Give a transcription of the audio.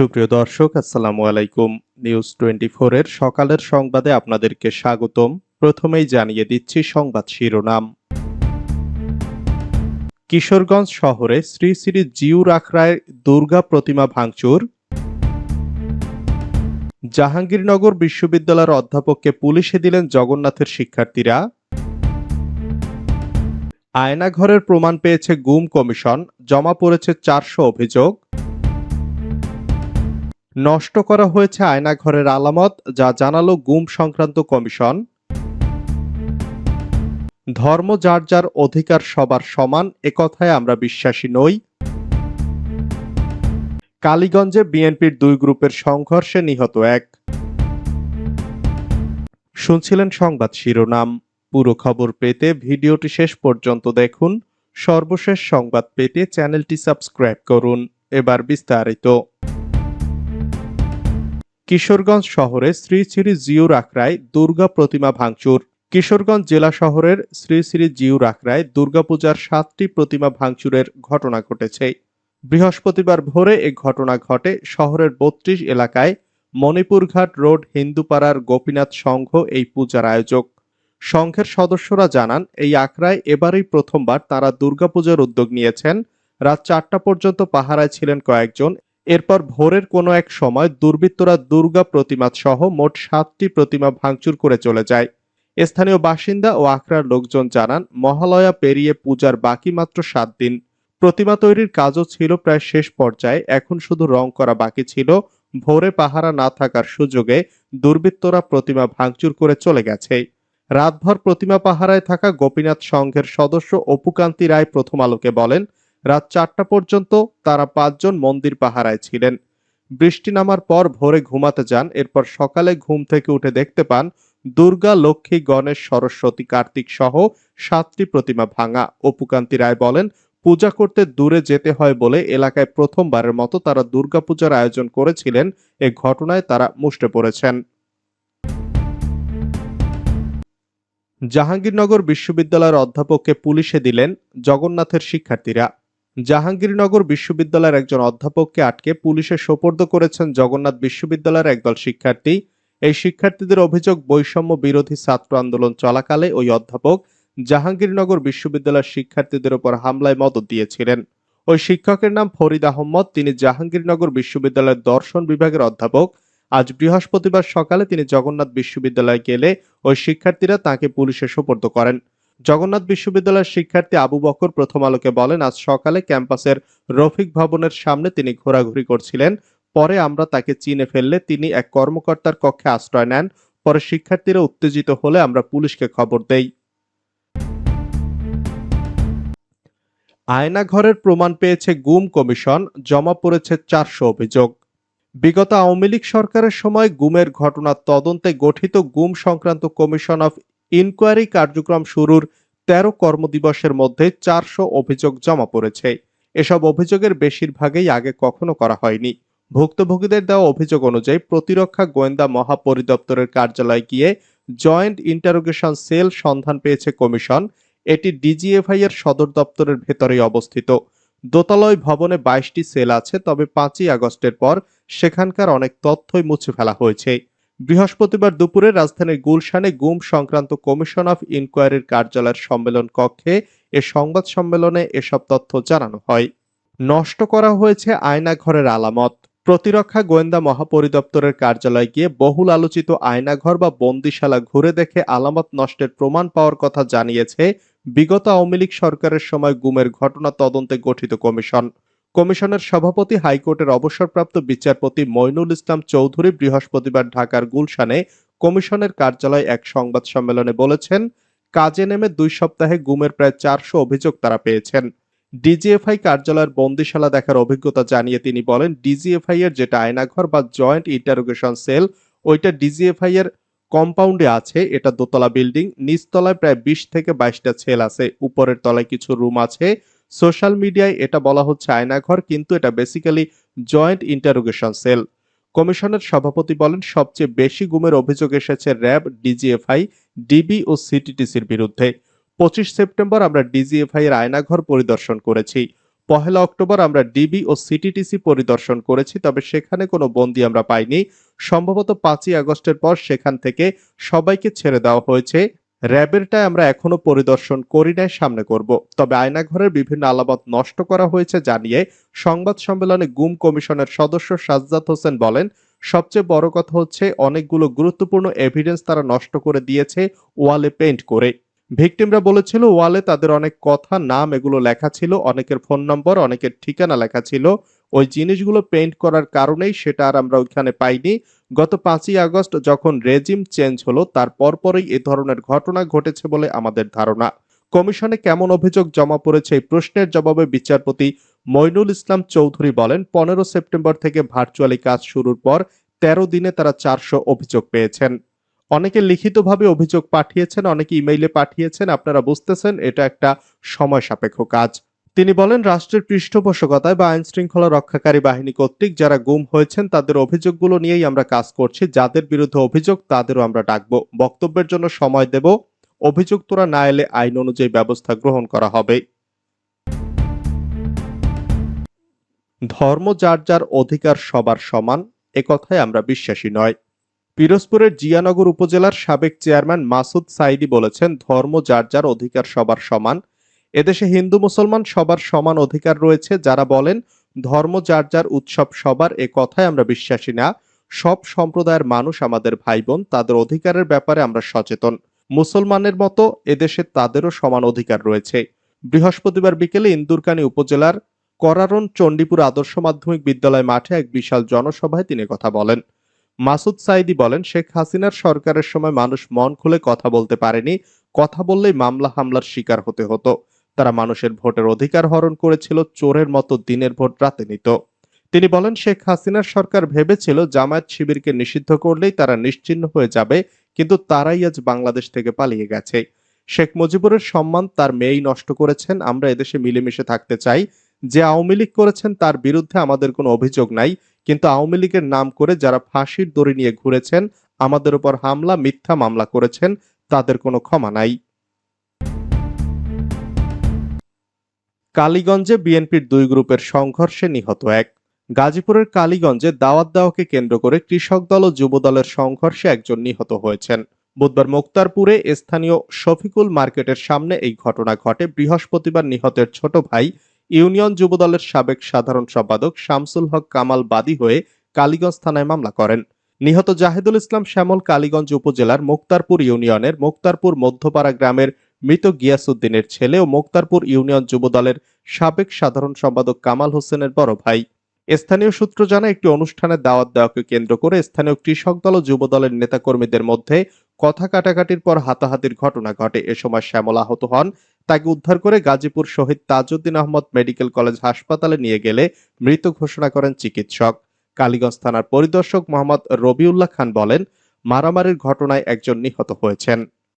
সুপ্রিয় দর্শক, আসসালামু আলাইকুম। নিউজ 24 এর সকালের সংবাদে আপনাদেরকে স্বাগতম। প্রথমেই জানিয়ে দিচ্ছি সংবাদ শিরোনাম। কিশোরগঞ্জ শহরে শ্রী শ্রী জিউর আখড়ায় দুর্গা প্রতিমা ভাঙচুর। জাহাঙ্গীরনগর বিশ্ববিদ্যালয়ের অধ্যাপককে পুলিশে দিলেন জগন্নাথের শিক্ষার্থীরা। আয়নাঘরের প্রমাণ পেয়েছে গুম কমিশন, জমা পড়েছে 400 অভিযোগ। নষ্ট করা হয়েছে আয়নাঘরের আলামত, যা জানালো গুম সংক্রান্ত কমিশন। ধর্ম যার যার অধিকার সবার সমান, একথায় আমরা বিশ্বাসী নই। কালীগঞ্জে বিএনপির দুই গ্রুপের সংঘর্ষে নিহত এক। শুনছিলেন সংবাদ শিরোনাম। পুরো খবর পেতে ভিডিওটি শেষ পর্যন্ত দেখুন। সর্বশেষ সংবাদ পেতে চ্যানেলটি সাবস্ক্রাইব করুন। এবার বিস্তারিত। কিশোরগঞ্জ শহরে শ্রী শ্রী জিউর আখড়ায় দুর্গা প্রতিমা ভাঙচুর। কিশোরগঞ্জ জেলা শহরের শ্রী শ্রী জিউর আখড়ায় দুর্গাপূজার 7টি প্রতিমা ভাঙচুরের ঘটনা ঘটেছে। বৃহস্পতিবার ভোরে এ ঘটনা ঘটে শহরের 32 এলাকায়। মণিপুরঘাট রোড হিন্দুপাড়ার গোপীনাথ সংঘ এই পূজার আয়োজক। সংঘের সদস্যরা জানান, এই আখড়ায় এবারই প্রথমবার তারা দুর্গাপূজার উদ্যোগ নিয়েছেন। রাত 4টা পর্যন্ত পাহারায় ছিলেন কয়েকজন। এরপর ভোরের কোনো এক সময় দুর্বৃত্তরা দুর্গা প্রতিমা সহ মোট 7টি প্রতিমা ভাঙচুর করে চলে যায়। স্থানীয় বাসিন্দা ও আখড়ার লোকজন জানান, মহালয়া পেরিয়ে পূজার বাকি মাত্র 7 দিন। প্রতিমা তৈরির কাজও ছিল প্রায় শেষ পর্যায়ে, এখন শুধু রং করা বাকি ছিল। ভোরে পাহারা না থাকার সুযোগে দুর্বৃত্তরা প্রতিমা ভাঙচুর করে চলে গেছে। রাতভর প্রতিমা পাহারায় থাকা গোপীনাথ সংঘের সদস্য অপুকান্তি রায় প্রথম আলোকে বলেন, রাত 4টা পর্যন্ত তারা 5 জন মন্দির পাহারায় ছিলেন। বৃষ্টি নামার পর ভোরে ঘুমাতে যান। এরপর সকালে ঘুম থেকে উঠে দেখতে পান দুর্গা, লক্ষ্মী, গণেশ, সরস্বতী, কার্তিক সহ 7টি প্রতিমা ভাঙা। অপুকান্তি রায় বলেন, পূজা করতে দূরে যেতে হয় বলে এলাকায় প্রথমবারের মতো তারা দুর্গাপূজার আয়োজন করেছিলেন। এ ঘটনায় তারা মুষড়ে পড়েছেন। জাহাঙ্গীরনগর বিশ্ববিদ্যালয়ের অধ্যাপককে পুলিশে দিলেন জগন্নাথের শিক্ষার্থীরা। জাহাঙ্গীরনগর বিশ্ববিদ্যালয়ের একজন অধ্যাপককে আটকে পুলিশে সোপর্দ করেছেন জগন্নাথ বিশ্ববিদ্যালয়ের একদল শিক্ষার্থী। এই শিক্ষার্থীদের অভিযোগ, বৈষম্য বিরোধী ছাত্র আন্দোলন চলাকালে ওই অধ্যাপক জাহাঙ্গীরনগর বিশ্ববিদ্যালয়ের শিক্ষার্থীদের উপর হামলায় মদদ দিয়েছিলেন। ওই শিক্ষকের নাম ফরিদ আহমদ। তিনি জাহাঙ্গীরনগর বিশ্ববিদ্যালয়ের দর্শন বিভাগের অধ্যাপক। আজ বৃহস্পতিবার সকালে তিনি জগন্নাথ বিশ্ববিদ্যালয়ে গেলে ওই শিক্ষার্থীরা তাকে পুলিশে সোপর্দ করেন। জগন্নাথ বিশ্ববিদ্যালয়ের শিক্ষার্থী আবু বকর প্রথম আলোকে বলেন, আজ সকালে ক্যাম্পাসের রফিক ভবনের সামনে তিনি ঘোরাঘুরি করছিলেন। পরে আমরা তাকে চিনে ফেললে তিনি এক কর্মকর্তার কক্ষে আশ্রয় নেন। পরে শিক্ষার্থীরা উত্তেজিত হলে আমরা পুলিশকে খবর দেই। আয়নাঘরের প্রমাণ পেয়েছে গুম কমিশন, জমা পড়েছে 400 অভিযোগ। বিগত আওয়ামী লীগ সরকারের সময় গুমের ঘটনার তদন্তে গঠিত গুম সংক্রান্ত কমিশন অফ ইনকোয়ারি কার্যক্রম শুরুর 13 কর্মদিবসের মধ্যে 400 অভিযোগ জমা পড়েছে। এসব অভিযোগের বেশিরভাগই আগে কখনো করা হয়নি। ভুক্তভোগীদের দেওয়া অভিযোগ অনুযায়ী প্রতিরক্ষা গোয়েন্দা মহাপরিদপ্তরের কার্যালয়ে গিয়ে জয়েন্ট ইন্টারোগেশন সেল সন্ধান পেয়েছে কমিশন। এটি ডিজিএফআই এর সদর দপ্তরের ভেতরেই অবস্থিত। দোতলায় ভবনে 22টি সেল আছে, তবে 5ই আগস্টের পর সেখানকার অনেক তথ্যই মুছে ফেলা হয়েছে। বৃহস্পতিবার দুপুরে রাজধানীর গুলশানে গুম সংক্রান্ত কমিশন অফ ইনকোয়ারির কার্যালয়ের সম্মেলন কক্ষে এ সংবাদ সম্মেলনে এসব তথ্য জানানো হয়। নষ্ট করা হয়েছে আয়নাঘরের আলামত। প্রতিরক্ষা গোয়েন্দা মহাপরিদপ্তরের কার্যালয়ে গিয়ে বহুল আলোচিত আয়নাঘর বা বন্দিশালা ঘুরে দেখে আলামত নষ্টের প্রমাণ পাওয়ার কথা জানিয়েছে বিগত আওয়ামী লীগ সরকারের সময় গুমের ঘটনা তদন্তে গঠিত কমিশন। কমিশনের সভাপতি হাইকোর্টের অবসরপ্রাপ্ত বিচারপতি মইনুল ইসলাম চৌধুরী বৃহস্পতিবার ঢাকার গুলশানে কমিশনের কার্যালয়ে এক সংবাদ সম্মেলনে বলেছেন, কাজে নেমে 2 সপ্তাহে গুমের প্রায় 400 অভিযোগ তারা পেয়েছেন। ডিজিএফআই কার্যালয়ের বন্দিশালা দেখার অভিজ্ঞতা জানিয়ে তিনি বলেন, ডিজিএফআই এর যেটা আয়নাঘর বা জয়েন্ট ইন্টারোগেশন সেল, ওইটা ডিজিএফআই এর কম্পাউন্ডে আছে। এটা দোতলা বিল্ডিং। নিচতলায় প্রায় 20 থেকে 22টা সেল আছে। উপরের তলায় কিছু রুম আছে। সোশ্যাল মিডিয়ায় এটা বলা হচ্ছে আয়নাঘর, কিন্তু এটা বেসিক্যালি জয়েন্ট ইন্টারোগেশন সেল। কমিশনের সভাপতি বলেন, সবচেয়ে বেশি গুমের অভিযোগ এসেছে র্যাব, ডিজিএফআই, ডিবি ও সিটিটিসির বিরুদ্ধে। 25 সেপ্টেম্বর আমরা ডিজিএফআই এর আয়নাঘর পরিদর্শন করেছি। 1 অক্টোবর আমরা ডিবি ও সিটিটিসি পরিদর্শন করেছি, তবে সেখানে কোনো বন্দী আমরা পাইনি। সম্ভবত 5ই আগস্টের পর সেখান থেকে সবাইকে ছেড়ে দেওয়া হয়েছে। র্যাবেরটায় আমরা এখনো পরিদর্শন করি নাই, সামনে করব। তবে আয়নাঘরের বিভিন্ন আলামত নষ্ট করা হয়েছে জানিয়ে সংবাদ সম্মেলনে গুম কমিশনের সদস্য সাজ্জাদ হোসেন বলেন, সবচেয়ে বড় কথা হচ্ছে অনেকগুলো গুরুত্বপূর্ণ এভিডেন্স তারা নষ্ট করে দিয়েছে ওয়ালে পেইন্ট করে। ভিকটিমরা বলেছিল ওয়ালে তাদের অনেক কথা, নাম এগুলো লেখা ছিল, অনেকের ফোন নম্বর, অনেকের ঠিকানা লেখা ছিল। ওই জিনিসগুলো পেইন্ট করার কারণেই সেটা আর আমরা ওইখানে পাইনি। গত 5ই আগস্ট যখন রেজিম চেঞ্জ হলো তার পরপরই এ ধরনের ঘটনা ঘটেছে বলে আমাদের ধারণা। কমিশনে কেমন অভিযোগ জমা পড়েছে এই প্রশ্নের জবাবে বিচারপতি মইনুল ইসলাম চৌধুরী বলেন, 15 সেপ্টেম্বর থেকে ভার্চুয়ালি কাজ শুরুর পর 13 দিনে তারা 400 অভিযোগ পেয়েছেন। অনেকে লিখিতভাবে অভিযোগ পাঠিয়েছেন, অনেকে ইমেইলে পাঠিয়েছেন। আপনারা বুঝতেছেন এটা একটা সময় সাপেক্ষ কাজ। তিনি বলেন, রাষ্ট্রের পৃষ্ঠপোষকতায় বা আইন শৃঙ্খলা রক্ষাকারী বাহিনী কর্তৃক যারা গুম হয়েছেন তাদের অভিযোগগুলো নিয়েই আমরা কাজ করছি। যাদের বিরুদ্ধে অভিযোগ তাদেরও আমরা ডাকবো, বক্তব্যের জন্য সময় দেব। অভিযোগ তোরা না এলে আইন অনুযায়ী ব্যবস্থা গ্রহণ করা হবে। ধর্ম যার যার অধিকার সবার সমান, একথায় আমরা বিশ্বাসী নয়। পিরোজপুরের জিয়ানগর উপজেলার সাবেক চেয়ারম্যান মাসুদ সাইদি বলেছেন, ধর্ম যার যার অধিকার সবার সমান। এদেশে হিন্দু মুসলমান সবার সমান অধিকার রয়েছে। যারা বলেন ধর্ম যার যার উৎসব সবার, এ কথায় আমরা বিশ্বাসী না। সব সম্প্রদায়ের মানুষ আমাদের ভাই বোন, তাদের অধিকারের ব্যাপারে আমরা সচেতন। মুসলমানের মতো এদেশে তাদেরও সমান অধিকার রয়েছে। বৃহস্পতিবার বিকেলে ইন্দুরকানী উপজেলার করারন চণ্ডীপুর আদর্শ মাধ্যমিক বিদ্যালয় মাঠে এক বিশাল জনসভায় তিনি কথা বলেন। মাসুদ সাইদি বলেন, শেখ হাসিনার সরকারের সময় মানুষ মন খুলে কথা বলতে পারেনি। কথা বললেই মামলা হামলার শিকার হতে হতো। তারা মানুষের ভোটের অধিকার হরণ করেছিল, চোরের মতো দিনের ভোট রাতে নিত। তিনি বলেন, শেখ হাসিনার সরকার ভেবেছিল জামায়াত শিবিরকে নিষিদ্ধ করলেই তারা নিশ্চিহ্ন হয়ে যাবে, কিন্তু তারাই আজ বাংলাদেশ থেকে পালিয়ে গেছে। শেখ মুজিবুরের সম্মান তার মেয়েই নষ্ট করেছেন। আমরা এদেশে মিলেমিশে থাকতে চাই। যে আওয়ামী লীগ করেছেন তার বিরুদ্ধে আমাদের কোনো অভিযোগ নাই, কিন্তু আওয়ামী লীগের নাম করে যারা ফাঁসির দড়ি নিয়ে ঘুরেছেন, আমাদের উপর হামলা, মিথ্যা মামলা করেছেন, তাদের কোনো ক্ষমা নাই। কালীগঞ্জে বিএনপির 2 গ্রুপের সংঘর্ষে নিহত এক। গাজীপুরের কালীগঞ্জে দাওয়াত দেওয়াকে কেন্দ্র করে কৃষক দল ও যুব দলের সংঘর্ষে একজন নিহত হয়েছেন। বুধবার মুক্তারপুরে স্থানীয় শফিকুল মার্কেটের সামনে এই ঘটনা ঘটে। বৃহস্পতিবার নিহতের ছোট ভাই ইউনিয়ন যুব দলের সাবেক সাধারণ সম্পাদক শামসুল হক কামাল বাদী হয়ে কালীগঞ্জ থানায় মামলা করেন। নিহত জাহিদুল ইসলাম শ্যামল কালীগঞ্জ উপজেলার মুক্তারপুর ইউনিয়নের মুক্তারপুর মধ্যপাড়া গ্রামের মৃত গিয়াসউদ্দিনের ছেলে ও মুক্তারপুর ইউনিয়ন যুব দলের সাবেক সাধারণ সম্পাদক কামাল হোসেনের বড় ভাই। স্থানীয় সূত্র জানায়, একটি অনুষ্ঠানে দাওয়াত দেওয়াকে কেন্দ্র করে স্থানীয় কৃষক দল ও যুব দলের নেতাকর্মীদের মধ্যে কথা কাটাকাটির পর হাতাহাতির ঘটনা ঘটে। এ সময় শ্যামল আহত হন। তাকে উদ্ধার করে গাজীপুর শহীদ তাজউদ্দিন আহমদ মেডিকেল কলেজ হাসপাতালে নিয়ে গেলে মৃত ঘোষণা করেন চিকিৎসক। কালীগঞ্জ থানার পরিদর্শক মোহাম্মদ রবিউল্লাহ খান বলেন, মারামারির ঘটনায় একজন নিহত হয়েছেন।